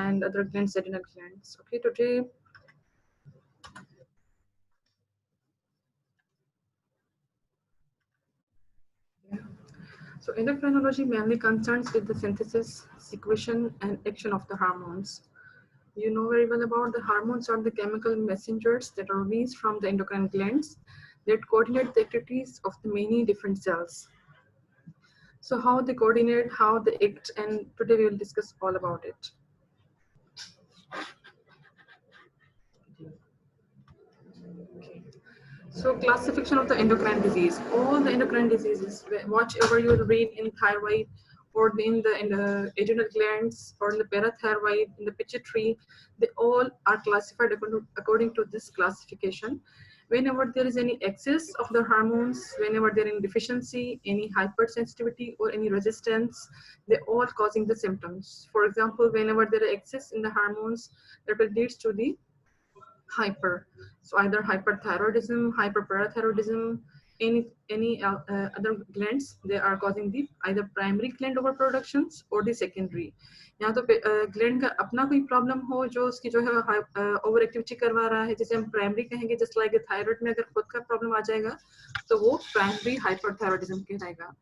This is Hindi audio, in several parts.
and other glands, adrenal glands. Okay, today so endocrinology mainly concerns with the synthesis, secretion, and action of the hormones. You know very well about the hormones are the chemical messengers that are released from the endocrine glands that coordinate the activities of the many different cells. So how they coordinate, how they act, and today we will discuss all about it. So classification of the endocrine disease. All the endocrine diseases, whatever you will read in thyroid or in the adrenal glands or in the parathyroid, in the pituitary, they all are classified according to this classification. Whenever there is any excess of the hormones, whenever there is any deficiency, any hypersensitivity or any resistance, they all causing the symptoms. For example, whenever there is excess in the hormones, that will lead to the hyper. So either hyperthyroidism, hyperparathyroidism, any other glands, they are causing the either primary gland overproductions or the secondary. यहाँ तो ग्लैंड का अपना कोई प्रॉब्लम हो जो उसकी जो है ओवर एक्टिविटी करवा रहा है, जैसे हम प्राइमरी कहेंगे, जस्ट लाइक थायराइड में अगर खुद का प्रॉब्लम आ जाएगा तो वो प्राइमरी हाइपरथायरॉइडिज्म कहलाएगा,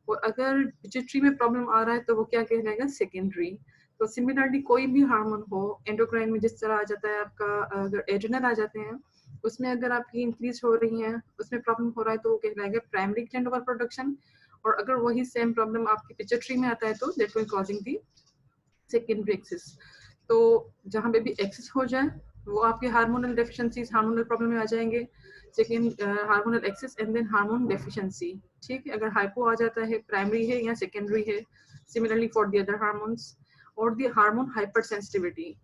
और अगर पिट्यूटरी में प्रॉब्लम आ रहा है तो वो क्या कहलाएगा, सेकेंडरी। तो सिमिलरली कोई भी हार्मोन हो एंडोक्राइन में, जिस तरह आ जाता है आपका, अगर एड्रिनल आ जाते हैं उसमें अगर आपकी इंक्रीज हो रही है, उसमें प्रॉब्लम हो रहा है तो वो कहलाएगा प्राइमरी ग्लैंड ओवर प्रोडक्शन, और अगर वही सेम प्रॉब्लम आपकी पिट्यूटरी में आता है तो that will causing the secondary axis. तो जहाँ पे भी एक्सिस हो जाए वो आपके हार्मोनल डेफिशिएंसीज, हार्मोनल प्रॉब्लम में आ जाएंगे। Second hormonal axis and then hormone deficiency, ठीक है, अगर हाइपो आ जाता है, प्राइमरी है या सेकेंडरी है। Similarly for the other hormones और द हार्मोन हाइपर सेंसिटिविटी,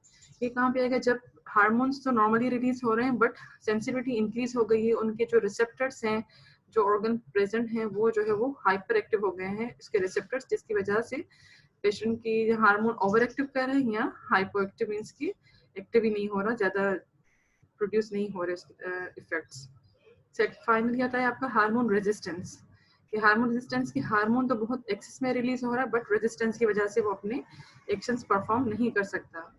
ये कहाँ पे आएगा, जब हार्मोन्स तो नॉर्मली रिलीज हो रहे हैं बट सेंसिटिविटी इंक्रीज हो गई है, उनके जो रिसेप्टर्स हैं, जो ऑर्गन प्रेजेंट हैं, वो जो है वो हाइपर एक्टिव हो गए हैं, इसके रिसेप्टर्स, जिसकी वजह से पेशेंट की हार्मोन ओवर एक्टिव कर रहे हैं या हाइपो एक्टिव मीन्स की एक्टिव ही नहीं हो रहा, ज्यादा प्रोड्यूस नहीं हो रहे इफेक्ट्स। फाइनली आता है आपका हार्मोन रेजिस्टेंस, कि हार्मोन रेजिस्टेंस की हार्मोन तो बहुत एक्सेस में रिलीज हो रहा है बट रेजिस्टेंस की वजह से वो अपने एक्शंस परफॉर्म नहीं कर सकता।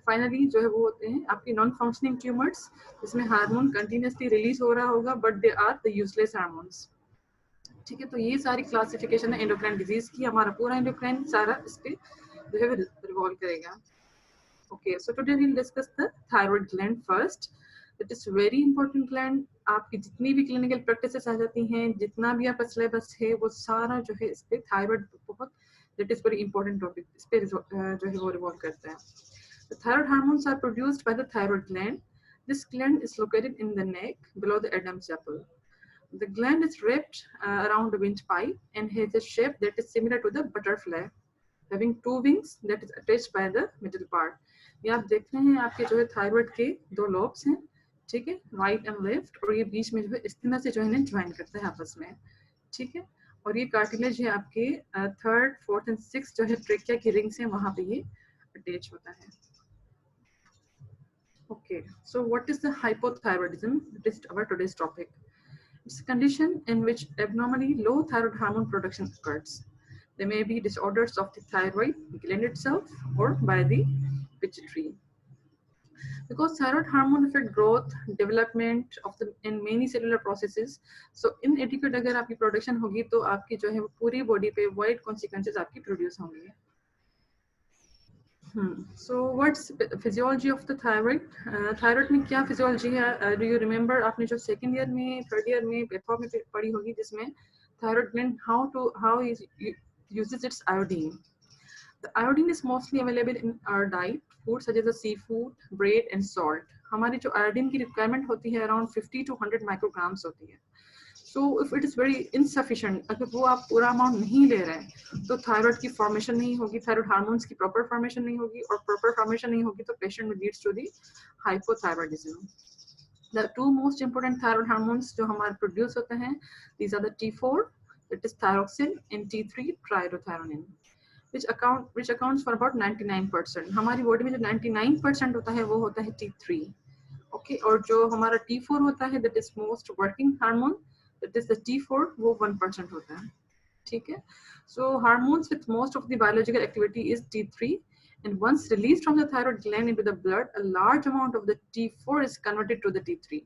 फाइनली जो है वो होते हैं आपकी नॉन फंक्शनिंग ट्यूमर्स, जिसमें हार्मोन कंटिन्यूसली रिलीज हो रहा होगा but they are the useless hormones. ठीक है, तो ये सारी क्लासिफिकेशन है एंडोक्राइन डिजीज की, हमारा पूरा एंडोक्राइन सारा इस पे जो है रिवॉल्व करेगा। Okay, so today we will discuss the thyroid gland first. It is very important gland. आपकी जितनी भी क्लिनिकल प्रैक्टिसेस आ जाती हैं, जितना भी आपका सिलेबस है, वो सारा जो है इस पे थायराइड बहुत, that is very important topic, इस पे जो है वो रिवॉल्व करता है। The thyroid hormones are produced by the thyroid gland. This gland is located in the neck below the Adam's apple. The gland is wrapped around the windpipe and has a shape that is similar to the butterfly, having two wings that is attached by the middle part. ये आप देख रहे हैं, आपके जो है थायराइड के दो लोब्स हैं, ठीक है, राइट एंड लेफ्ट, और ये बीच में जो है इस तरह से जो है इन्हें ज्वाइन करता है आपस में, ठीक है, और ये कार्टिलेज है आपके थर्ड, फोर्थ एंड सिक्स जो है ट्रेकिया की रिंग्स हैं, वहां पे ये अटैच होता है। Okay, so what is the hypothyroidism? That is our today's topic. It's a condition in which abnormally low thyroid hormone production occurs. There may be disorders of the thyroid gland itself or by the pituitary. Because thyroid hormone affect growth, development of the in many cellular processes. So inadequate अगर आपकी production होगी तो आपकी जो है वो पूरी body पे wide consequences आपकी produce होंगी। So what's physiology of the thyroid? Thyroid में क्या physiology है? Do you remember आपने जो second year में, third year में pathology में पढ़ी होगी, जिसमें thyroid gland how uses its iodine. The iodine is mostly available in our diet, food such as the seafood, bread and salt. हमारी जो iodine की requirement होती है around 50 to 100 micrograms होती है. So if it is very insufficient, अगर वो आप पूरा अमाउंट नहीं ले रहे हैं तो थायराइड की फॉर्मेशन नहीं होगी, थायराइड हार्मोन्स की प्रॉपर फॉर्मेशन नहीं होगी, और प्रॉपर फॉर्मेशन नहीं होगी तो पेशेंट में leads to the hypothyroidism. The two most important thyroid hormones जो हमारे प्रोड्यूस होते हैं, these are the T4, that is thyroxine, and T3, tryptophan, which accounts for about 99%. हमारी बॉडी में जो 99% होता है वो होता है T3, ओके, और जो हमारा T4 होता है, that is most working hormone, that is the T4, वो 1% होता है, ठीक है। So hormones with most of the biological activity is T3, and once released from the thyroid gland into the blood, a large amount of the T4 is converted to the T3.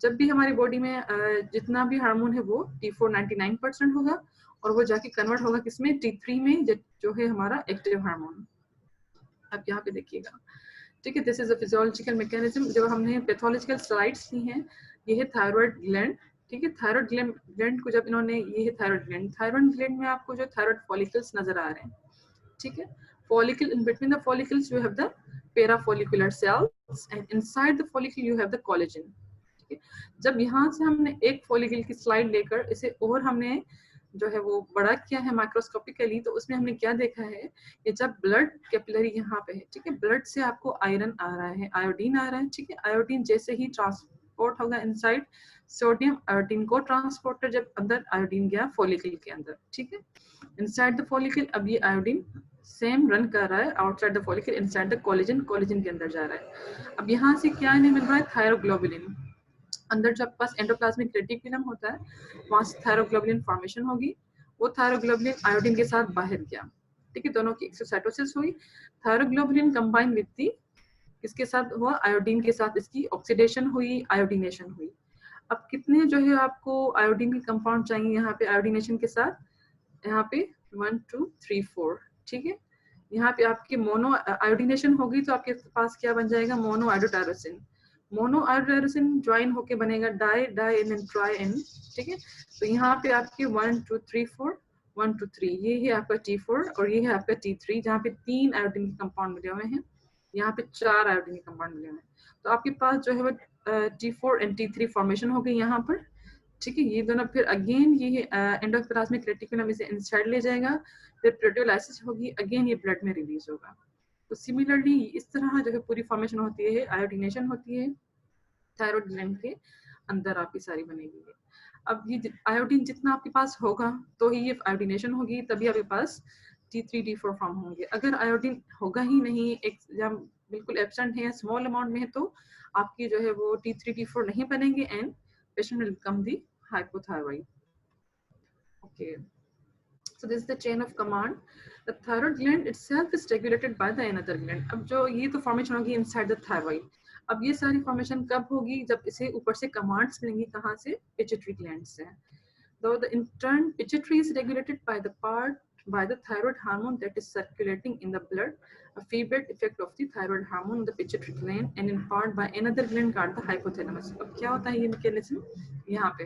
जब भी हमारी बॉडी में जितना भी हार्मोन है वो T4 99% होगा और वो जाके कन्वर्ट होगा किसमें, T3 में, जो है हमारा एक्टिव हार्मोन। आप यहाँ पे देखिएगा, ठीक है। This is a physiological mechanism. जो हमने पैथोलॉजिकल स्लाइड्स ली हैं, ये है थायराइड ग्लैंड, ठीक है। थायराइड ग्लैंड को जब इन्होंने, ये है थायराइड ग्लैंड में आपको जो थायराइड फॉलिकल्स नजर आ रहे हैं, ठीक है। follicle, in between the follicles you have the parafollicular cells and inside the follicle you have the collagen, ठीक है। जब यहाँ से हमने एक फॉलिकल की स्लाइड लेकर इसे और हमने जो है वो बड़ा किया है माइक्रोस्कोपिकली, तो उसमें हमने क्या देखा है कि जब ब्लड कैपिलरी यहाँ पे है, ठीक है, ब्लड से आपको आयरन आ रहा है, आयोडीन आ रहा है, ठीक है। आयोडीन जैसे ही ट्रांसपोर्ट होगा इनसाइड सोडियम, आयोडीन को ट्रांसपोर्टर जब अंदर आयोडीन गया फॉलिकल के अंदर, ठीक है, इनसाइड द फॉलिकल। अब ये आयोडीन सेम रन कर रहा है outside the follicle, inside the collagen, collagen के अंदर जा रहा है। अब यहाँ से क्या इन्हें मिल रहा है, थायरोग्लोबुलिन। अंदर जब पास एंडोप्लाज्मिक रेटिकुलम होता है, वहां से थायरोग्लोबुलिन फॉर्मेशन होगी। वो थायरोग्लोबुलिन आयोडीन के साथ बाहर गया, ठीक है, दोनों की एक्सोसाइटोसिस हुई। थायरोग्लोबुलिन कंबाइन विद दी, किसके साथ हुआ, आयोडीन के साथ इसकी ऑक्सीडेशन हुई, आयोडीनेशन हुई। अब कितने जो है आपको आयोडीन के कंपाउंड चाहिए यहाँ पे आयोडीनेशन के साथ, यहाँ पे 1 2 3 4, ठीक है। यहाँ पे आपके मोनो आयोडीनेशन होगी तो आपके पास क्या बन जाएगा, mono iodotyrosine. Mono iodotyrosine join होके बनेगा di, di N and tri N, ठीक है। तो यहाँ पे आपके 1 2 3 4 1 2 3, ये है आपका T4 और ये है आपका T3, जहाँ पे 3 आयोडीन के कंपाउंड मिले हुए हैं, यहाँ पे 4 आयोडीन के कंपाउंड मिले हुए हैं। तो आपके पास जो है वो T4 एंड T3 फॉर्मेशन हो गई यहाँ पर, ठीक है। ये दोनों फिर अगेन ये एंडोप्लाज्मिक रेटिकुलम इसे इनसाइड ले जाएगा, फिर प्रोटियोलाइसिस होगी, अगेन ये ब्लड में रिलीज होगा। तो सिमिलरली इस तरह जो है पूरी फॉर्मेशन होती है, आयोडीनेशन होती है थायराइड ग्लैंड के अंदर आपकी सारी बनेगी। अब ये आयोडीन जितना आपके पास होगा तो ही ये आयोडीनेशन होगी, तभी आपके पास T3 T4 फॉर्म होंगे। अगर आयोडीन होगा ही नहीं, या बिल्कुल एब्सेंट है, स्मॉल अमाउंट में है, तो आपकी जो है वो T3 T4 नहीं बनेंगे and patient will become the hypothyroid. Okay, so this is the chain of command. The thyroid gland itself is regulated by the another gland. अब जो ये तो फॉर्मेशन होगी inside the thyroid. अब ये सारी फॉर्मेशन कब होगी, जब इसे ऊपर से कमांड्स मिलेंगी, कहाँ से, पिट्यूटरी ग्लैंड से। Though the in turn pituitary is regulated by the thyroid hormone that is circulating in the blood, a feedback effect of the thyroid hormone in the pituitary gland, and in part by another gland called the hypothalamus. अब क्या होता है ये मैकेनिज्म, यहाँ पे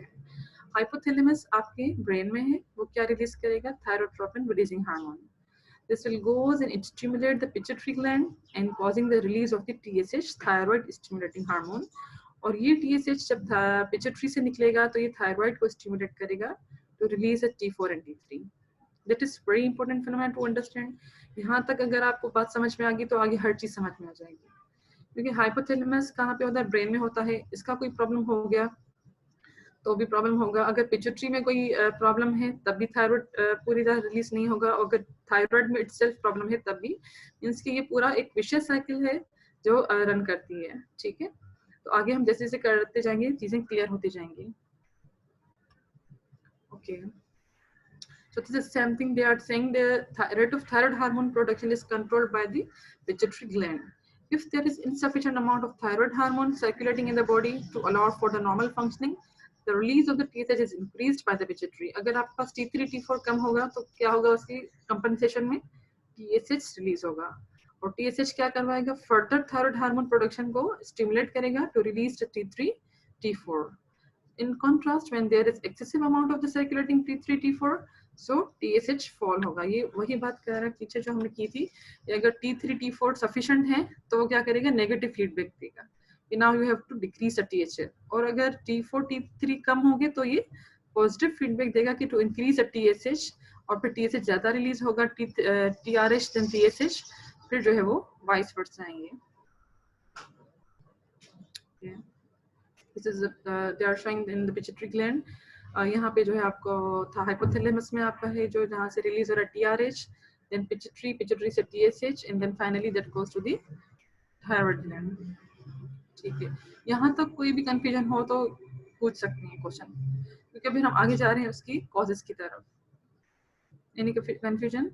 हाइपोथैलेमस आपके ब्रेन में है, वो क्या रिलीज करेगा, thyrotropin releasing hormone. This will goes and it stimulate the pituitary gland and causing the release of the TSH, thyroid stimulating hormone. और ये TSH जब पिट्यूटरी से निकलेगा तो ये थायराइड को स्टिमुलेट करेगा to release T4 and T3. That is very important phenomena to understand. यहाँ तक अगर आपको बात समझ में आ गई तो आगे हर चीज समझ में आ जाएगी। क्योंकि हाइपोथैलेमस कहाँ पे होता है, ब्रेन में होता है। इसका कोई प्रॉब्लम हो गया तो भी प्रॉब्लम होगा, अगर पिट्यूटरी में कोई प्रॉब्लम है तब भी थायराइड पूरी तरह रिलीज नहीं होगा, और अगर थायराइड में इटसेल्फ प्रॉब्लम है तब भी। मींस कि ये पूरा एक विशेष साइकिल है जो रन करती है, ठीक है। तो आगे हम जैसे जैसे करते जाएंगे चीजें क्लियर होती जाएंगी। Okay, so this is something they are saying, the rate of thyroid hormone production is controlled by the pituitary gland. If there is insufficient amount of thyroid hormone circulating in the body to allow for the normal functioning, the release of the TSH is increased by the pituitary. अगर आपके पास T3 T4 कम होगा तो क्या होगा, उसकी कंपनसेशन में TSH रिलीज होगा, और TSH क्या करवाएगा, फर्दर थायराइड हार्मोन प्रोडक्शन को स्टिमुलेट करेगा to release T3 T4. In contrast, when there is excessive amount of the circulating T3 T4, so TSH fall होगा। ये वही बात कर रहा है पीछे जो हमने की थी, अगर T3 T4 sufficient है तो वो क्या करेगा, नेगेटिव फीडबैक देगा कि now you have to decrease the TSH, और अगर T4 T3 कम होंगे तो ये पॉजिटिव फीडबैक देगा कि to increase the TSH, और फिर TSH ज्यादा रिलीज होगा, TRH then TSH, फिर जो है वो वाइस वर्सा आएंगे। This is they are showing in the pituitary gland. यहाँ पे जो है आपको था हाइपोथैलेमस में आपका है जो जहाँ से रिलीज हो रहा है TRH, then pituitary से TSH, and then finally that goes to the thyroid gland. ठीक है, यहाँ तक कोई भी कंफ्यूजन हो तो पूछ सकते हैं क्वेश्चन, क्योंकि अभी हम आगे जा रहे हैं उसकी कॉजेस की तरफ। Any confusion?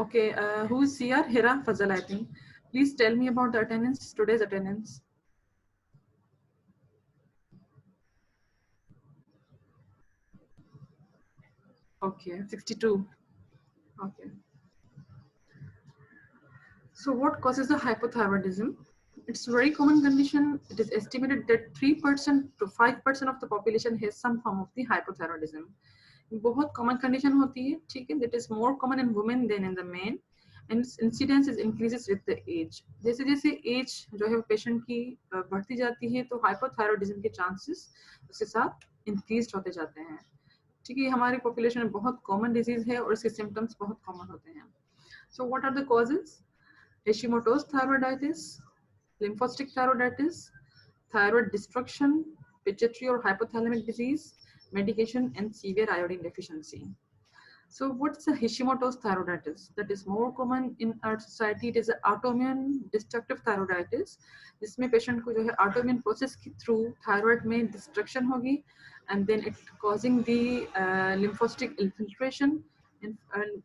Okay, who's here? Hira Fazal, I think. Please tell me about the attendance, today's attendance. Okay, 62. Okay. So what causes the hypothyroidism? It's a very common condition. It is estimated that 3% to 5% of the population has some form of the hypothyroidism. बहुत common condition होती है, ठीक है? That is more common in women than in the men, and its incidence is increases with the age. जैसे जैसे age जो है patient की बढ़ती जाती है, तो hypothyroidism के chances उसके साथ increased होते जाते हैं. ठीक है, हमारी population में बहुत common disease है और इसके symptoms बहुत common होते हैं. So what are the causes? Hashimoto's thyroiditis, lymphocytic thyroiditis, thyroid destruction, pituitary or hypothalamic disease, medication, and severe iodine deficiency. So what's the Hashimoto's thyroiditis? That is more common in our society. It is an autoimmune destructive thyroiditis. जिसमें patient को जो है autoimmune process के through thyroid में destruction होगी, and then it causing the lymphocytic infiltration and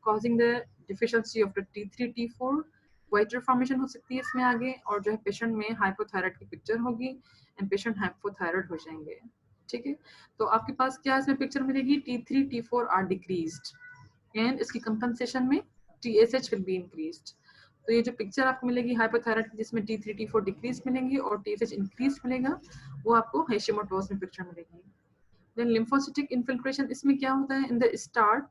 causing the deficiency of the T3, T4. Goitre formation हो सकती है इसमें आगे, और जो है पेशेंट में हाइपोथायराइड की पिक्चर होगी एंड पेशेंट हाइपोथायराइड हो जाएंगे. ठीक है, तो आपके पास क्या इसमें पिक्चर मिलेगी? T3, T4 are decreased and इसकी कंपनसेशन में TSH विल बी इंक्रीज्ड. तो ये जो पिक्चर आपको मिलेगी हाइपोथायराइड की, जिसमें T3, T4 डिक्रीज मिलेंगी और TSH इंक्रीज मिलेगा, वो आपको हेशिमोटोस में पिक्चर मिलेगी. देन लिम्फोसिटिक इन्फिल्ट्रेशन, इसमें क्या होता है? इन द स्टार्ट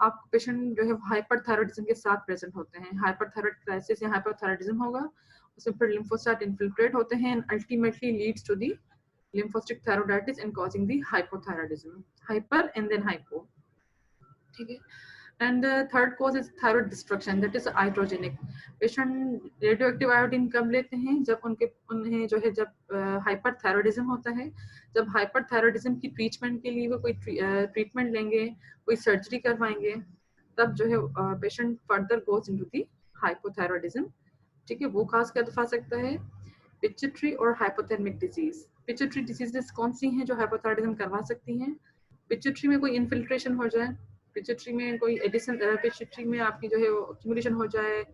आप पेशेंट जो है हाइपरथायराइडिज्म के साथ प्रेजेंट होते हैं. हाइपरथायराइड क्राइसिस या हाइपरथायराइडिज्म होगा, उसमें फिर लिम्फोसाइट इन्फिल्ट्रेट होते हैं and ultimately leads to the lymphocytic thyroiditis and causing the hypothyroidism. Hyper and then hypo. ठीक है. And the third cause is thyroid destruction, that is iatrogenic. Patient radioactive iodine कब लेते हैं? जब उन्हें जो है जब hyperthyroidism होता है, जब hyperthyroidism की ट्रीटमेंट के लिए वो कोई ट्रीटमेंट लेंगे, कोई सर्जरी करवाएंगे, तब जो है patient further goes into the hypothyroidism. ठीक है, वो काज क्या दफा सकता है? पिट्यूटरी और हाइपोथैलेमिक डिजीज. पिट्यूटरी डिजीजेस कौन सी हैं जो हाइपोथायराइडिज्म करवा सकती हैं? पिट्यूटरी में कोई इन्फिल्ट्रेशन हो जाए, पिट्यूटरी में कोई एडिशन, पिट्यूटरी में आपकी जो है एक्यूमुलेशन हो जाए,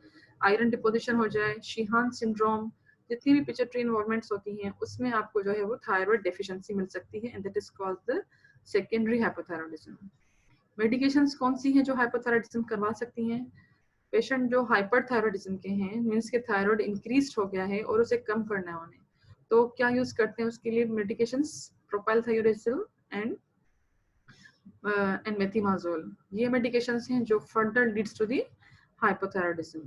आयरन डिपोजिशन हो जाए, शीहान सिंड्रोम, जितनी भी पिट्यूटरी इन्वॉल्वमेंट्स होती हैं उसमें आपको जो है वो थायराइड डेफिशिएंसी मिल सकती है, and that is called the secondary hypothyroidism. Medications कौन सी हैं जो हाइपोथायराइडिज्म करवा सकती हैं? पेशेंट जो हाइपरथायराइडिज्म के हैं, मींस के थायराइड इंक्रीज हो गया है और उसे कम करना है उन्हें, तो क्या यूज करते हैं उसके लिए? Medications propylthiouracil and methimazole. ये मेडिकेशंस हैं जो further leads to the hypothyroidism.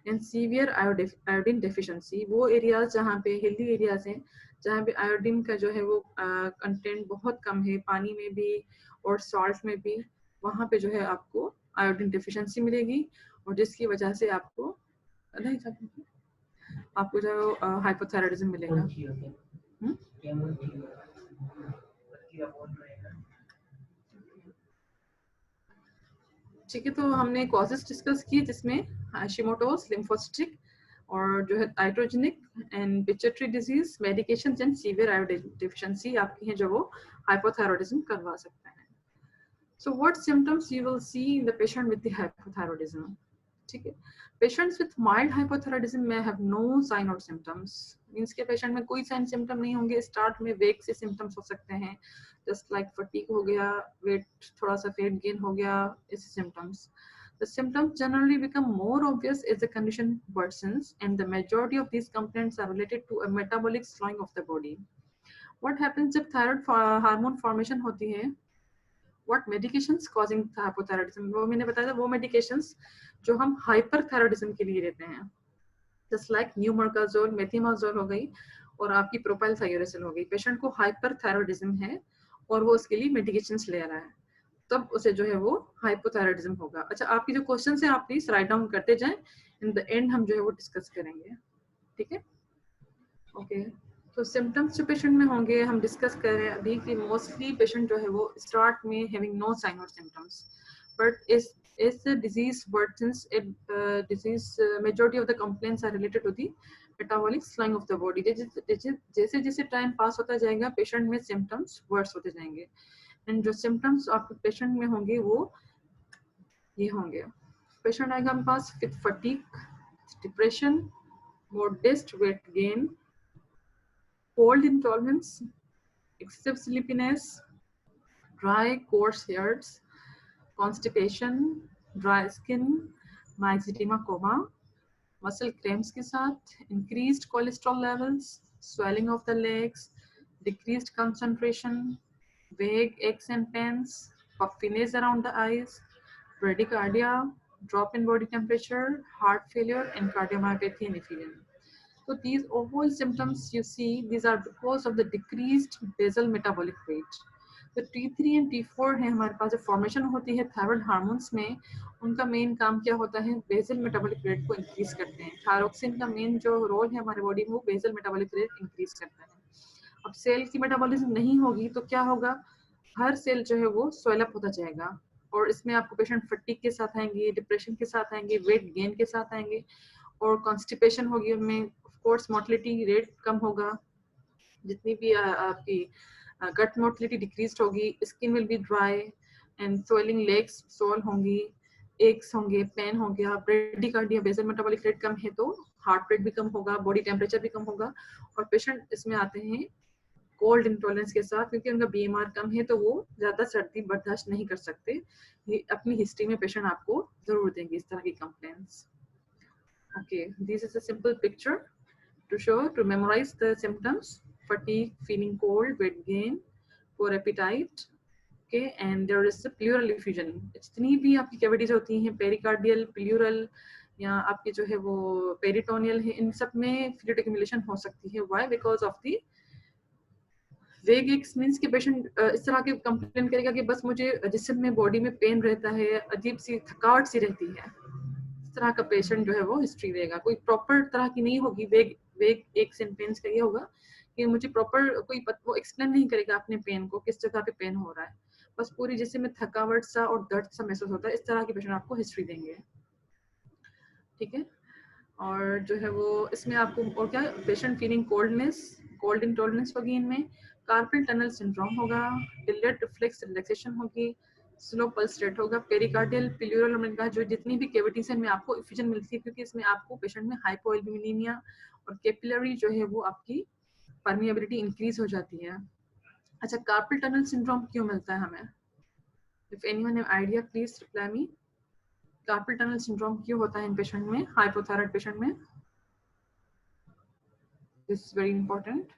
And severe iodine deficiency, वो एरियाज जहाँ पे हेल्दी एरियाज हैं, जहाँ पे आयोडीन का जो है वो कंटेंट बहुत कम है, पानी में भी और सॉल्ट में भी, वहाँ पे जो है आपको आयोडीन डेफिशिएंसी मिलेगी, और जिसकी वजह से आपको जो हाइपोथायराइडिज्म मिलेगा. ठीक है, तो हमने कॉजेस डिस्कस किए जिसमें हाशिमोटोस, लिम्फोसिटिक और जो है iatrogenic and pituitary disease, medications and severe iodine deficiency आपकी हैं जो वो हाइपोथायराइडिज्म करवा सकते हैं. So what symptoms you will see in the patient with the hypothyroidism? ठीक है, पेशेंट्स विथ माइल्ड हाइपोथायराइडिज्म में हैव नो साइन और सिम्टम्स, मींस के पेशेंट में कोई साइन सिम्टम नहीं होंगे. स्टार्ट में वेग से सिम्टम्स हो सकते हैं, जस्ट लाइक फटीग हो गया, वेट थोड़ा सा वेट गेन हो गया, ऐसे symptoms. The symptoms generally become more obvious as the condition worsens, and the majority of these complaints are related to a metabolic slowing of the body. What happens जब thyroid हार्मोन फॉर्मेशन होती है? What medications causing hypothyroidism? वो मैंने बताया था, वो medications जो हम hyperthyroidism के लिए लेते हैं, just like न्यूमर्काजोल, मेथिमाजोल हो गई और आपकी प्रोपाइलथायोरेसिल हो गई. पेशेंट को हाइपरथायरॉइडिज्म है और वो उसके लिए मेडिकेशंस ले रहा है, तब उसे जो है वो हाइपोथायरॉइडिज्म होगा. अच्छा, आपकी जो क्वेश्चंस हैं आप प्लीज राइट डाउन करते जाएं, इन द एंड हम जो है वो डिस्कस करेंगे. ठीक है, ओके. तो सिम्टम्स जो पेशेंट में होंगे हम डिस्कस कर रहे हैं अभी कि मोस्टली पेशेंट जो है वो स्टार्ट में हैविंग नो साइन और symptoms, but as the disease worsens, disease majority of the complaints are related to the metabolic slowing of the body. जैसे जैसे टाइम पास होता जाएगा पेशेंट में सिम्टम्स वर्स होते जाएंगे, एंड जो सिम्टम्स आपके पेशेंट में होंगे वो ये होंगे. पेशेंट आएगा हमारे पास with fatigue, depression, modest weight gain, cold intolerance, excessive sleepiness, dry coarse hairs, constipation, dry skin, myxedema coma, muscle cramps के साथ, increased cholesterol levels, swelling of the legs, decreased concentration, vague aches and pains, puffiness around the eyes, bradycardia, drop in body temperature, heart failure, and cardiomyopathy and effusion. So these all symptoms you see, these are because of the decreased basal metabolic rate. तो T3 and T4 है हमारे पास जो फॉर्मेशन होती है थायराइड हार्मोन्स में, उनका मेन काम क्या होता है, बेसल मेटाबॉलिक रेट को इंक्रीज करते हैं। थायरोक्सिन का मेन जो रोल है हमारे बॉडी में वो बेसल मेटाबॉलिक रेट इंक्रीज करता है। अब सेल की मेटाबॉलिज्म नहीं होगी तो क्या होगा, हर सेल जो है वो स्वेलअप होता जाएगा और इसमें आपको पेशेंट फटीग के साथ आएंगे, डिप्रेशन के साथ आएंगे, वेट गेन के साथ आएंगे और कॉन्स्टिपेशन होगी उनमें, ऑफ कोर्स मोर्टिलिटी रेट कम होगा, जितनी भी आपकी गट मोर्टिलिटी डिक्रीज होगी, skin will be dry and swelling legs sole होंगी, एक्स होंगे, पेन हो गया, ब्रेडिकार्डिया, बेसल मेटाबॉलिक रेट कम है तो हार्ट रेट भी कम होगा, बॉडी टेम्परेचर भी कम होगा और पेशेंट इसमें आते हैं कोल्ड इंटॉलरेंस के साथ, क्योंकि उनका बीएमआर कम है तो वो ज्यादा सर्दी बर्दाश्त नहीं कर सकते। ये अपनी हिस्ट्री में पेशेंट आपको जरूर देंगे इस तरह की complaints. Okay, this is a simple picture to show, to memorize the symptoms: fatigue, feeling cold, weight gain, poor appetite. Okay, and there is a pleural effusion. जितनी भी आपकी cavities होती हैं, pericardial, pleural या आपकी जो है वो peritoneal है, इन सब में fluid accumulation हो सकती है। Why? Because of the वेग एक्स मीन्स कि पेशेंट इस तरह के कंप्लेन करेगा कि बस मुझे जिस्म में बॉडी में पेन रहता है, अजीब सी थकावट सी रहती है, इस तरह का पेशेंट जो है वो हिस्ट्री देगा। कोई प्रॉपर तरह की नहीं होगी वेग वेग एक्स एंड पेन्स का, ये होगा कि मुझे प्रॉपर कोई वो एक्सप्लेन नहीं करेगा अपने पेन को, किस जगह पे पेन हो रहा है, बस पूरी जिस्म में थकावट सा और दर्द सा महसूस होता है, इस तरह की पेशेंट आपको हिस्ट्री देंगे। ठीक है, और जो है वो इसमें आपको और क्या, patient feeling coldness, cold intolerance होगी, इनमें कार्पल टनल सिंड्रोम होगा, डिलेड रिफ्लेक्स रिलैक्सेशन होगी, स्लो पल्स रेट होगा, पेरिकार्डियल, प्लूरल मैंने कहा जो जितनी भी कैविटीज है इनमें आपको इफ्यूजन मिलती है, क्योंकि इसमें आपको पेशेंट में हाइपोएल्ब्यूमिनीमिया और कैपिलरी जो है वो आपकी परमिएबिलिटी इंक्रीज हो जाती है। अच्छा, कार्पल टनल सिंड्रोम क्यों मिलता है हमें? If anyone have idea please reply me. Carpal tunnel syndrome क्यों होता है इन पेशेंट में, हाइपोथायराइड पेशेंट में? This is very important.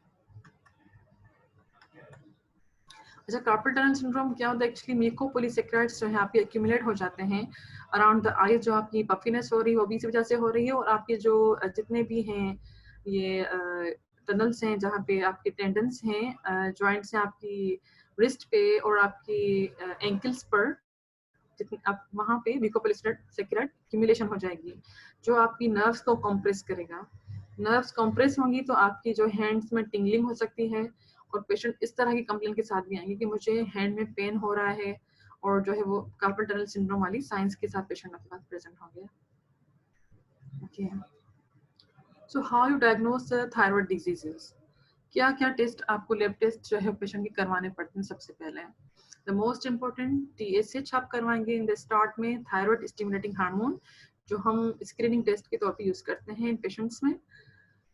अच्छा, कार्पल टनल सिंड्रोम क्या होता है? एक्चुअली म्यूकोपॉलीसैकेराइड्स जो है आपके एक्यूमुलेट हो जाते हैं अराउंड द आई, जो आपकी पफिनेस हो रही है वो भी इसी वजह से हो रही है, और आपके जो जितने भी हैं ये टनल्स हैं जहाँ पे आपके टेंडन्स हैं, जॉइंट्स हैं आपकी रिस्ट पे और आपकी एंकल्स पर, जितनी आप वहाँ पे म्यूकोपॉलीसैकेराइड एक्यूमुलेशन हो जाएगी जो आपकी नर्व्स को कंप्रेस करेगा। नर्व्स कंप्रेस होंगी तो आपकी जो हैंड्स में टिंगलिंग हो सकती है और पेशेंट इस तरह की कंप्लेन के साथ भी आएंगे कि मुझे हैंड में पेन हो रहा है, और जो है वो कार्पल टनल सिंड्रोम वाली साइंस के साथ पेशेंट आपके पास प्रेजेंट होंगे। Okay, so how you diagnose the thyroid diseases? क्या क्या टेस्ट आपको लैब टेस्ट जो है पेशेंट के करवाने पड़ते हैं? सबसे पहले द मोस्ट इम्पोर्टेंट TSH आप करवाएंगे इन द स्टार्ट में, थायराइड स्टिमुलेटिंग हार्मोन, जो हम स्क्रीनिंग टेस्ट के तौर पे यूज करते हैं इन पेशेंट्स में।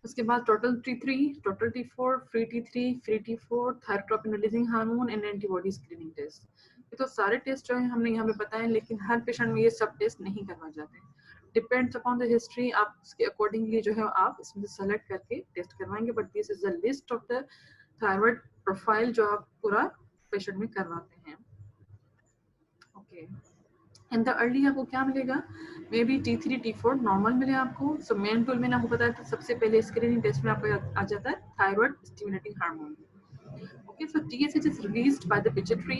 उसके बाद total T3, total T4, free T3, free T4, thyrotropin releasing hormone and antibody screening test. ये तो सारे टेस्ट जो है हमने यहाँ पे बताए, लेकिन हर पेशेंट में ये सब टेस्ट नहीं करवाए जाते। डिपेंड्स अपॉन द हिस्ट्री, आप उसके अकॉर्डिंगली जो है आप इसमें से सेलेक्ट करके टेस्ट करवाएंगे, but this is the list of the thyroid profile जो आप पूरा पेशेंट में करवाते हैं। ओके, इन द अर्ली आपको क्या मिलेगा? May be T3, T4 normal मिले आपको। सो मेन टूल मैंने आपको बताया था, सबसे पहले स्क्रीनिंग टेस्ट में आपको आ जाता है thyroid stimulating hormone. Okay, so TSH is released by the pituitary.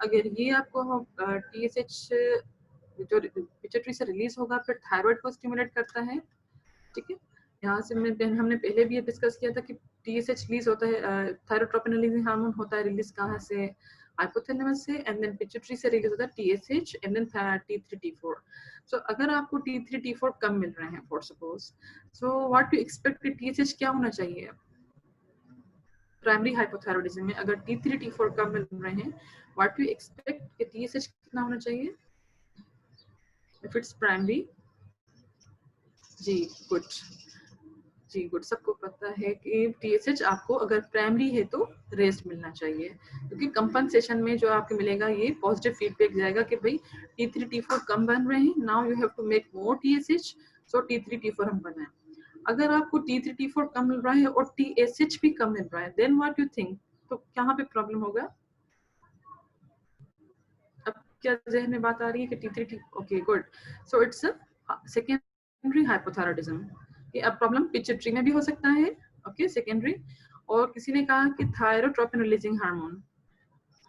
अगर ये आपको TSH जो पिट्यूटरी से रिलीज होगा फिर थायराइड को स्टिमुलेट करता है। ठीक है, यहाँ से हमने पहले भी ये डिस्कस किया था कि TSH रिलीज होता है, थायरोट्रोपिन रिलीजिंग हार्मोन होता है रिलीज कहाँ से? हाइपोथैलेमस से, एंड देन पिट्यूटरी से रिलीज होता है TSH and then T3, T4। सो अगर आपको T3, T4 कम मिल रहे हैं for suppose, so what you expect TSH क्या होना चाहिए? प्राइमरी हाइपोथायरॉयडिज्म में अगर T3, T4 कम मिल रहे हैं, व्हाट यू एक्सपेक्ट कि TSH कितना होना चाहिए? इफ इट्स प्राइमरी, जी गुड, जी गुड, सबको पता है कि टीएसएच आपको अगर प्राइमरी है तो रेस्ट मिलना चाहिए, क्योंकि कंपनसेशन में जो आपको मिलेगा ये पॉजिटिव फीडबैक जाएगा कि भाई T3 T4 कम बन रहे हैं, now you have to make more TSH, so T3 T4 हम बनाएं। अगर आपको T3 T4 कम मिल रहा है और टीएसएच भी कम मिल रहा है, देन व्हाट यू थिंक, तो कहाँ पे प्रॉब्लम होगा? अब क्या जहन में बात आ रही है कि T3 T, okay good, so it's secondary hypothyroidism. ये अब प्रॉब्लम पिट्यूटरी में भी हो सकता है, ओके सेकेंडरी। और किसी ने कहा कि थायरोट्रोपिन रिलीजिंग हार्मोन,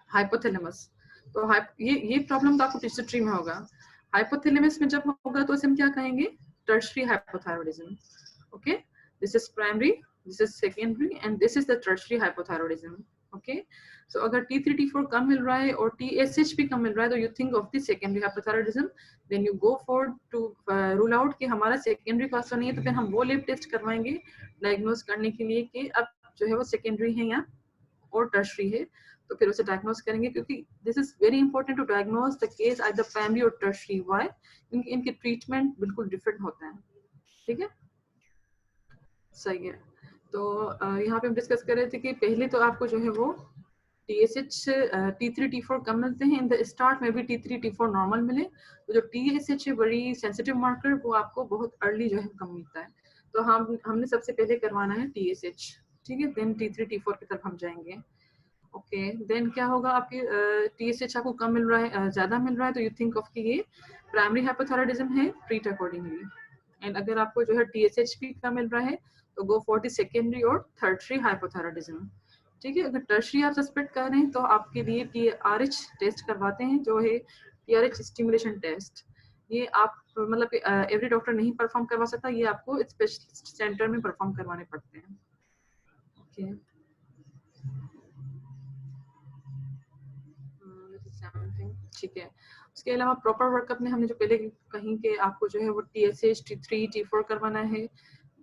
हाइपोथैलेमस, तो ये प्रॉब्लम तो आपको पिट्यूटरी में होगा। हाइपोथैलेमस में जब होगा तो इसे हम क्या कहेंगे? Tertiary hypothyroidism, okay. This is primary, this is secondary and this is the tertiary hypothyroidism, okay. So अगर T3 T4 कम मिल रहा है और TSH भी कम मिल रहा है तो you think of the secondary hypothyroidism, then you go for to rule out कि हमारा सेकेंडरी कॉज तो नहीं है, तो फिर हम वो लैब टेस्ट करवाएंगे डायग्नोज करने के लिए कि अब जो है वो सेकेंडरी है या और टर्शरी है, तो फिर उसे डायग्नोज करेंगे, क्योंकि this is very important to diagnose the case either primary और टर्शरी। व्हाई? क्योंकि इनके ट्रीटमेंट बिल्कुल डिफरेंट होते हैं, ठीक है, सही है। तो यहाँ पे हम डिस्कस कर रहे थे कि पहले तो आपको जो है वो TSH T3 T4 कम मिलते हैं, इन द स्टार्ट में भी T3 T4 नॉर्मल मिले, तो जो TSH है बड़ी सेंसिटिव मार्कर, वो आपको बहुत अर्ली जो है कम मिलता है। तो हमने सबसे पहले करवाना है TSH, ठीक है, देन T3 T4 की तरफ हम जाएंगे, ओके। देन क्या होगा, आपके TSH आपको कम मिल रहा है, ज्यादा मिल रहा है, तो यू थिंक ऑफ कि ये प्राइमरी हाइपोथायराइडिज्म है, ट्रीट अकॉर्डिंगली। एंड अगर आपको जो है TSH भी कम मिल रहा है तो गो फॉर द सेकेंडरी और थर्डरी हाइपोथायराइडिज्म, ठीक है। अगर टर्शरी आप सस्पेक्ट कर रहे हैं तो आपके लिए TRH टेस्ट करवाते हैं, जो है TRH स्टिमुलेशन टेस्ट। ये आप मतलब एवरी डॉक्टर नहीं परफॉर्म करवा सकता, ये आपको स्पेशलिस्ट सेंटर में परफॉर्म करवाने पड़ते हैं, ओके। ठीक है, उसके अलावा प्रॉपर वर्कअप में हमने जो पहले कहीं के आपको जो है वो TSH T3 T4 करवाना है,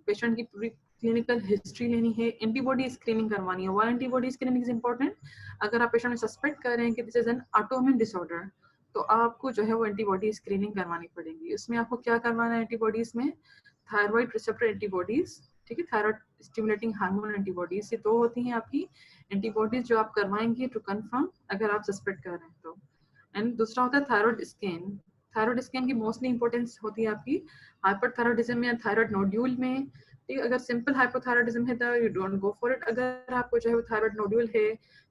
पेशेंट की पूरी क्लिनिकल हिस्ट्री लेनी है, एंटीबॉडी स्क्रीनिंग करवानी है। Why antibody screening is important? अगर आप पेशेंट में सस्पेक्ट कर रहे हैं कि this is an autoimmune disorder, तो आपको जो है वो एंटीबॉडी स्क्रीनिंग करवानी पड़ेगी। उसमें आपको क्या करवाना है एंटीबॉडीज में? थायराइड रिसेप्टर एंटीबॉडीज, ठीक है, थायराइड स्टिमुलेटिंग हार्मोन एंटीबॉडीज, ये दो होती हैं आपकी एंटीबॉडीज जो आप करवाएंगे टू कंफर्म अगर आप सस्पेक्ट कर रहे हैं तो। एंड दूसरा होता है थायराइड स्कैन। थायराइड स्कैन की मोस्टली इंपॉर्टेंस होती है आपकी हाइपरथायराइडिज्म या थायराइड नोड्यूल में, ठीक है। अगर सिंपल हाइपोथायराइडिज्म है तो you don't go for it. अगर आपको जो है वो थायराइड नोड्यूल है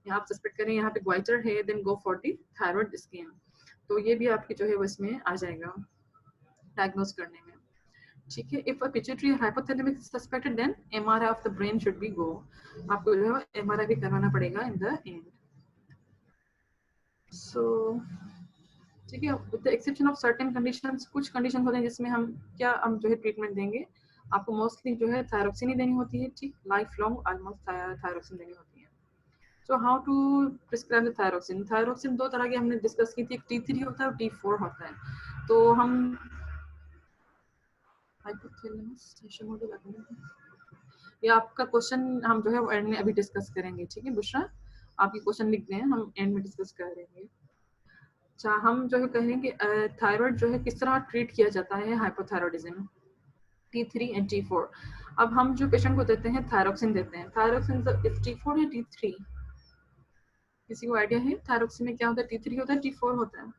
या आप सस्पेक्ट करें यहाँ पे ग्वाइटर है, then go for the thyroid scan. तो ये भी आपकी जो है वो इसमें आ जाएगा डायग्नोज करने में, ठीक है। If a pituitary hypothalamic suspected then MRI of the brain should be go. आपको जो है वो MRI भी करवाना पड़ेगा इन द एंड। सो ठीक है, with the exception of certain conditions, कुछ कंडीशन होते हैं जिसमें हम जो है ट्रीटमेंट देंगे। आपको मोस्टली जो है थायरोक्सिन ही देनी होती है, ठीक, लाइफ लॉन्ग ऑलमोस्ट थायरोक्सिन देनी होती है। So how to prescribe the thyroxine? Thyroxine दो तरह के हमने डिस्कस की थी, एक T3 होता है और T4 होता है। तो हम ये आपका क्वेश्चन हम जो है वो एंड में अभी डिस्कस करेंगे, ठीक है बुशरा, आपकी क्वेश्चन लिख दें, हम एंड में डिस्कस करेंगे। अच्छा, हम जो है कहेंगे थायराइड जो है किस तरह ट्रीट किया जाता है हाइपोथायराइडिज्म, T3 एंड T4। अब हम जो पेशेंट को देते हैं थायरोक्सिन देते हैं, थायरोक्सिन T4 या T3, किसी को आइडिया है थायरोक्सिन में क्या होता है? T3 होता है, T4 होता है?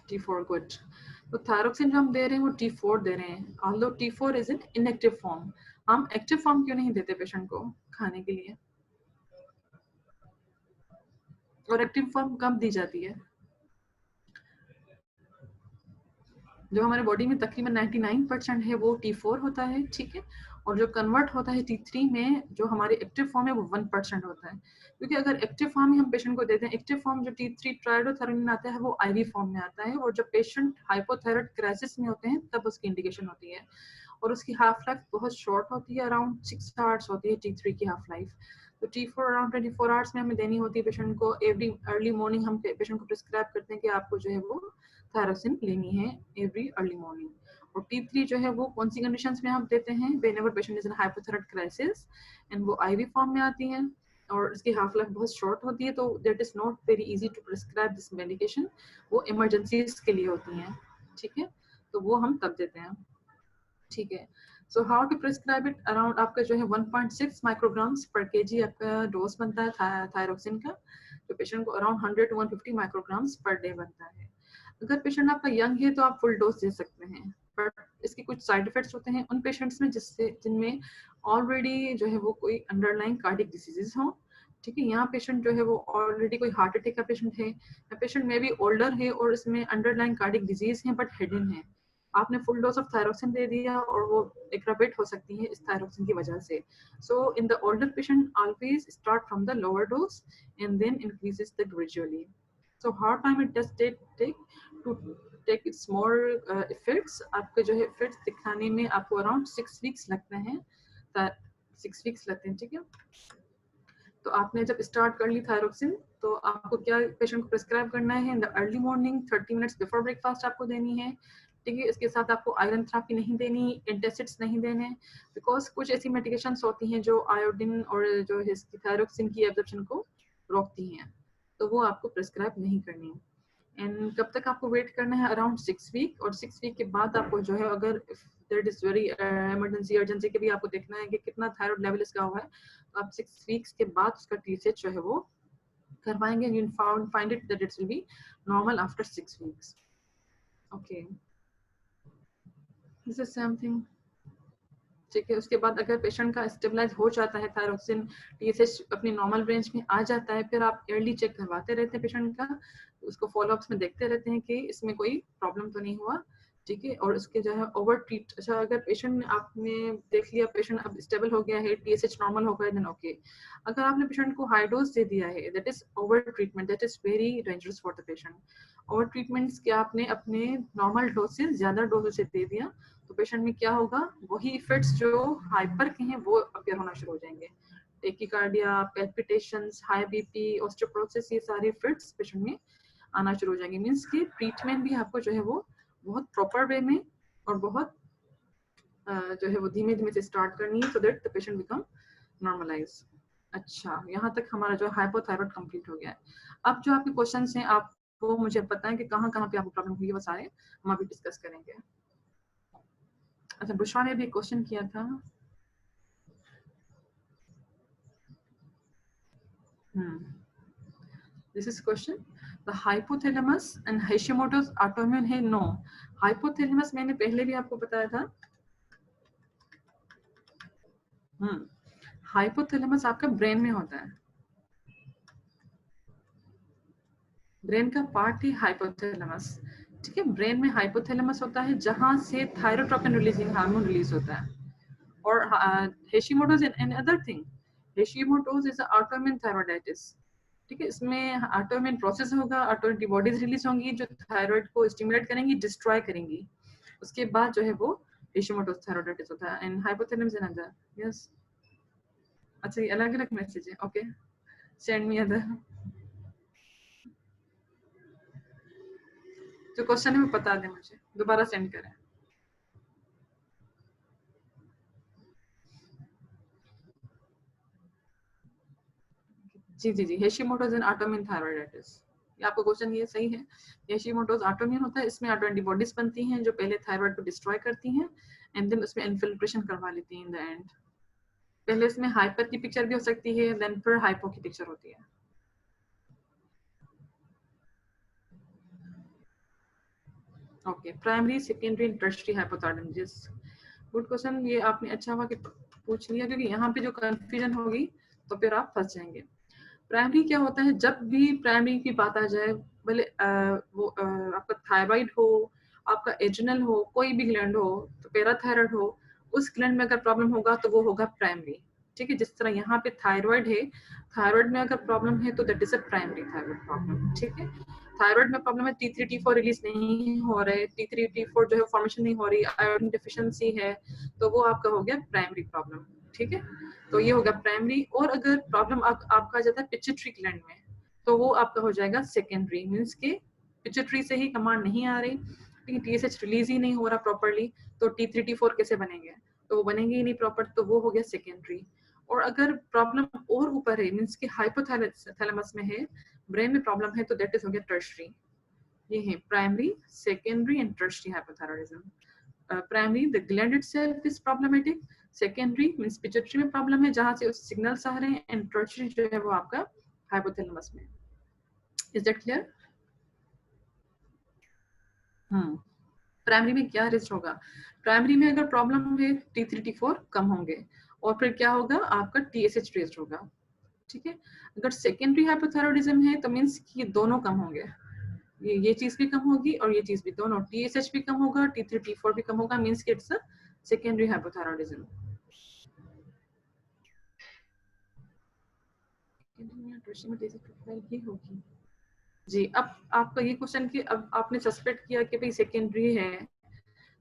T4, good. तो थायरोक्सिन जो हम दे रहे हैं वो T4 दे रहे हैं, although T4 is in inactive form. हम एक्टिव फॉर्म क्यों नहीं देते पेशेंट को खाने के लिए? और एक्टिव फॉर्म कब दी जाती है? जो हमारे बॉडी में तकरीबन 99% है वो T4 होता है, ठीक है। और जो कन्वर्ट होता है T3 में, जो हमारे एक्टिव फॉर्म है वो 1% होता है। क्योंकि अगर एक्टिव फॉर्म ही हम पेशेंट को देते हैं, एक्टिव फॉर्म जो T3 ट्राइडोथेरोनिन आता है वो IV फॉर्म में आता है, और जब पेशेंट हाइपोथायराइड क्राइसिस में होते हैं तब उसकी इंडिकेशन होती है। और उसकी हाफ लाइफ बहुत शॉर्ट होती है, अराउंड 6 आवर्स होती है T3 की हाफ लाइफ। तो T4 अराउंड 24 आवर्स में हमें देनी होती है पेशेंट को। एवरी अर्ली मॉर्निंग हम पेशेंट को प्रिस्क्राइब करते हैं कि आपको जो है वो थायरोक्सिन लेनी है एवरी अर्ली मॉर्निंग। और T3 जो है वो कौन सी कंडीशंस में हम देते हैं? Whenever patient is in hypothyroid crisis, and वो IV फॉर्म में आती है। और इसकी हाफ लाइफ बहुत शॉर्ट होती है, तो that is not very easy to prescribe this medication. वो इमरजेंसीज के लिए होती हैं, ठीक है, तो वो हम तब देते हैं, ठीक है। So how to prescribe it, around आपका जो है 1.6 माइक्रोग्राम्स पर केजी आपका डोज बनता है थायरोक्सिन का, जो पेशेंट को around 100 to 150 micrograms per day बनता है। अगर पेशेंट आपका यंग है तो आप फुल डोज दे सकते हैं, बट इसके कुछ साइड इफेक्ट्स होते हैं उन पेशेंट्स में जिससे जिनमें ऑलरेडी जो है वो कोई अंडरलाइंग कार्डियक डिसीजेज हों, ठीक है। यहाँ पेशेंट जो है वो ऑलरेडी कोई हार्ट अटैक का पेशेंट है, या पेशेंट में भी ओल्डर है और इसमें अंडरलाइंग कार्डियक डिजीज है बट हिडन है, आपने फुल डोज ऑफ थायरोक्सिन दे दिया और वो एग्रावेट हो सकती है इस थायरोक्सिन की वजह से। So in the older patient always start from the lower dose and then increases the gradually. So how time it does take to take its more effects, आपके जो है effects दिखाने में आपको अराउंड 6 weeks लगते हैं, 6 weeks लगते हैं, ठीक है। तो आपने जब स्टार्ट कर ली थायरोक्सिन तो आपको क्या पेशेंट को प्रिस्क्राइब करना है, in the early morning 30 minutes before breakfast आपको देनी है, ठीक है। इसके साथ आपको आयरन थेरेपी नहीं देनी, एंटासिड्स नहीं देने, बिकॉज कुछ ऐसी मेडिकेशंस होती हैं जो आयोडीन और जो है थायरोक्सिन की एब्जॉर्प्शन को रोकती हैं, तो वो आपको प्रिस्क्राइब नहीं करनी। एंड कब तक आपको वेट करना है, अराउंड 6 वीक, और 6 वीक के बाद आपको जो है अगर that is very emergency urgency के भी आपको देखना है कि कितना थायराइड लेवल इसका हुआ है, तो आप 6 वीक्स के बाद उसका टीएसएच जो है वो करवाएंगे, you find it that it will be normal after 6 weeks. Okay, this is something, ठीक है। उसके बाद अगर पेशेंट का स्टेबलाइज हो जाता है थायरोक्सिन, टीएसएच अपनी नॉर्मल रेंज में आ जाता है, फिर आप ईयरली चेक करवाते रहते हैं पेशेंट का, उसको फॉलोअप्स में देखते रहते हैं कि इसमें कोई प्रॉब्लम तो नहीं हुआ, ठीक है। और उसके जो है ओवर ट्रीट, अच्छा अगर पेशेंट आपने देख लिया पेशेंट अब स्टेबल हो गया है, टीएसएच नॉर्मल हो गया, देन ओके। अगर आपने पेशेंट को हाई डोज दे दिया है, that is over treatment, that is very dangerous for the patient. Over treatments क्या, आपने अपने नॉर्मल डोज से ज्यादा डोज से दे दिया, तो पेशेंट में क्या होगा, वही इफेक्ट्स जो हाइपर के हैं वो अपीयर होना शुरू हो जाएंगे, tachycardia, palpitations, high BP, osteoporosis, ये सारे इफेक्ट्स पेशेंट में आना शुरू हो जाएंगे। मींस कि ट्रीटमेंट भी आपको जो है वो बहुत प्रॉपर वे में और बहुत जो है वो धीमे धीमे से स्टार्ट करनी है, so that the patient become normalise. अच्छा, यहाँ तक हमारा जो हाइपोथायराइड कंप्लीट हो गया है। अब जो आपके क्वेश्चंस हैं आप वो मुझे बताएं कि कहाँ कहाँ पे आपको प्रॉब्लम हुई है, वो सारे हम अभी डिस्कस करेंगे। अच्छा, बुशरा ने भी क्वेश्चन किया था, this is question, the hypothalamus and Hashimoto's autoimmune है? नो, हाइपोथैलेमस मैंने पहले भी आपको बताया था। हाइपोथैलेमस आपका ब्रेन में होता है, ब्रेन का पार्ट ही हाइपोथैलेमस, ठीक है। ब्रेन में हाइपोथैलेमस होता है जहां से थायरोट्रोपिन रिलीजिंग हार्मोन रिलीज होता है। और Hashimoto's and other thing, Hashimoto's is autoimmune thyroiditis, ठीक है। इसमें ऑटोइम्यून प्रोसेस होगा, ऑटो एंटीबॉडीज रिलीज होंगी जो थायराइड को स्टिमुलेट करेंगी, डिस्ट्रॉय करेंगी, उसके बाद जो है वो हेशिमोटोस थायराइडाइटिस होता है। And hypothalamus and other, yes. अच्छा, ये अलग अलग मैसेज है, ओके, सेंड मी अदर। जो क्वेश्चन है वो बता दें मुझे, दोबारा सेंड करें। जी जी जी, हेशिमोटोस एंड ऑटोइम्यून थायराइडाइटिस, ये आपका क्वेश्चन ये सही है। हेशिमोटोस ऑटोइम्यून होता है, इसमें ऑटो एंटीबॉडीज बनती हैं जो पहले थायराइड को डिस्ट्रॉय करती हैं एंड देन उसमें इन्फिल्ट्रेशन करवा लेती हैं इन द एंड। पहले इसमें हाइपर की पिक्चर भी हो सकती है, देन फिर हाइपो की पिक्चर होती है। Okay, primary, secondary and tertiary hypothyroidism, good question. ये आपने अच्छा हुआ कि पूछ लिया, क्योंकि यहाँ पे जो कंफ्यूजन होगी तो फिर आप फंस जाएंगे। प्राइमरी क्या होता है, जब भी प्राइमरी की बात आ जाए, भले आपका थायराइड हो, आपका एड्रिनल हो, कोई भी ग्लैंड हो, तो पैराथायराइड हो, उस ग्लैंड में अगर प्रॉब्लम होगा तो वो होगा प्राइमरी, ठीक है। जिस तरह यहाँ पे थायराइड है, थायराइड में अगर प्रॉब्लम है तो that is a primary thyroid problem, ठीक है। थायराइड में प्रॉब्लम है, T3 T4 रिलीज नहीं हो रहे, T3 T4 जो है फॉर्मेशन नहीं हो रही, आयोडीन डेफिशिएंसी है, तो वो आपका हो गया प्राइमरी प्रॉब्लम, ठीक है। तो ये होगा प्राइमरी। और अगर प्रॉब्लम आपका आ जाता है पिट्यूटरी ग्लैंड में, तो वो आपका हो जाएगा सेकेंडरी, मींस के पिट्यूटरी से ही कमांड नहीं आ रही, लेकिन टीएसएच रिलीज ही नहीं हो रहा प्रॉपर्ली, तो T3 T4 कैसे बनेंगे, तो वो बनेंगे ही नहीं प्रॉपर, तो वो हो गया सेकेंडरी। और अगर प्रॉब्लम और ऊपर है मीन्स कि हाइपोथैलेमस में है, ब्रेन में प्रॉब्लम है, तो दैट इज हो गया टर्शरी। ये है primary, secondary and tertiary hypothyroidism. Primary the gland itself is problematic, secondary means pituitary में प्रॉब्लम है जहां से सिग्नल्स आ रहे हैं, एंड टर्शरी जो है वो आपका हाइपोथैलेमस में। Is that clear? प्राइमरी में क्या रिस्क होगा? प्राइमरी में अगर प्रॉब्लम है T3 T4 कम होंगे, और फिर क्या होगा आपका TSH रेस्ट होगा, ठीक है। अगर सेकेंडरी हाइपोथायरॉयडिज्म है तो मींस कि ये दोनों कम होंगे, ये चीज भी कम होगी और ये चीज भी, दोनों TSH भी कम होगा, T3 T4 भी कम होगा, मींस कि इट्स अ सेकेंडरी हाइपोथायरॉयडिज्म। ही होगी जी। अब आपका ये क्वेश्चन कि अब आपने सस्पेक्ट किया कि भाई सेकेंडरी है,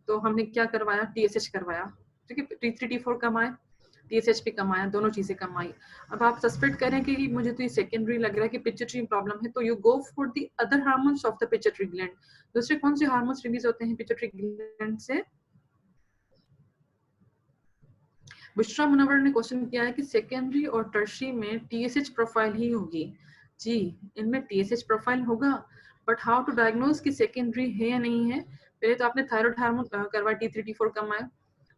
तो हमने क्या करवाया? TSH करवाया, ठीक है। T3 T4 कम आए, TSH भी कम आया, दोनों चीजें कम आई। अब आप सस्पेक्ट करें कि मुझे तो ये सेकेंडरी लग रहा है कि पिट्यूटरी प्रॉब्लम है, तो you go for the other hormones of the pituitary gland. दूसरे कौन से हार्मोन्स रिलीज होते हैं पिट्यूटरी ग्लैंड से? बुशरा मुनव्वर ने क्वेश्चन किया है कि सेकेंडरी और टर्शरी में TSH प्रोफाइल ही होगी। जी, इनमें TSH प्रोफाइल होगा, बट हाउ टू डायग्नोज कि सेकेंडरी है या नहीं है? पहले तो आपने थायराइड हार्मोन करवाया, T3 T4 कम आया,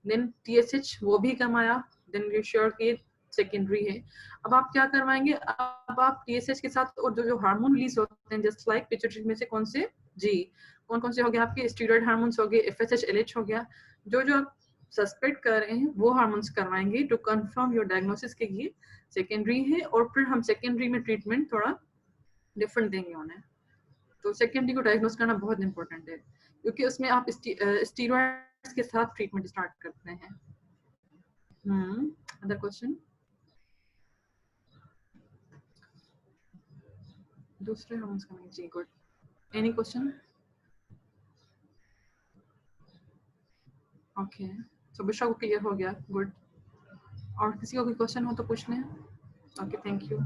देन TSH वो भी कम आया, देन यू श्योर कि सेकेंडरी है। अब आप क्या करवाएंगे? अब आप TSH के साथ और जो जो हार्मोन रिलीज होते हैं जस्ट लाइक पिट्यूटरी में से कौन से? जी, कौन कौन से हो गए आपके? स्टीरॉयड हार्मोन्स हो गए, FSH LH हो गया, जो जो आप सस्पेक्ट कर रहे हैं वो हार्मोन्स करवाएंगे टू कंफर्म योर डायग्नोसिस के ये सेकेंडरी है, और फिर हम सेकेंडरी में ट्रीटमेंट थोड़ा डिफरेंट देंगे उन्हें। तो सेकेंडरी को डायग्नोस करना बहुत इंपॉर्टेंट है, क्योंकि उसमें आप स्टीरॉइड्स के साथ ट्रीटमेंट स्टार्ट करते हैं। Other question? दूसरे हार्मोन्स का जी, गुड। Any question? ओके, सो बुशरा को क्लियर हो गया, गुड। और किसी को कोई क्वेश्चन हो तो पूछ लें। Okay, thank you.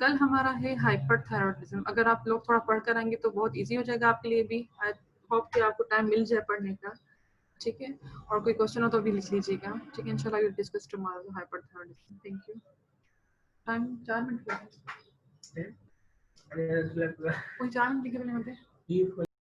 कल हमारा है हाइपरथायरॉयडिज्म। अगर आप लोग थोड़ा पढ़ कर आएंगे तो बहुत इजी हो जाएगा आपके लिए भी। आई होप कि आपको टाइम मिल जाए पढ़ने का, ठीक है। और कोई क्वेश्चन हो तो भी लिख लीजिएगा, ठीक है। इंशाल्लाह will discuss tomorrow hyperthyroidism. Thank you. Time 4 minute है, कोई 4 मिनट लिखे बने होते।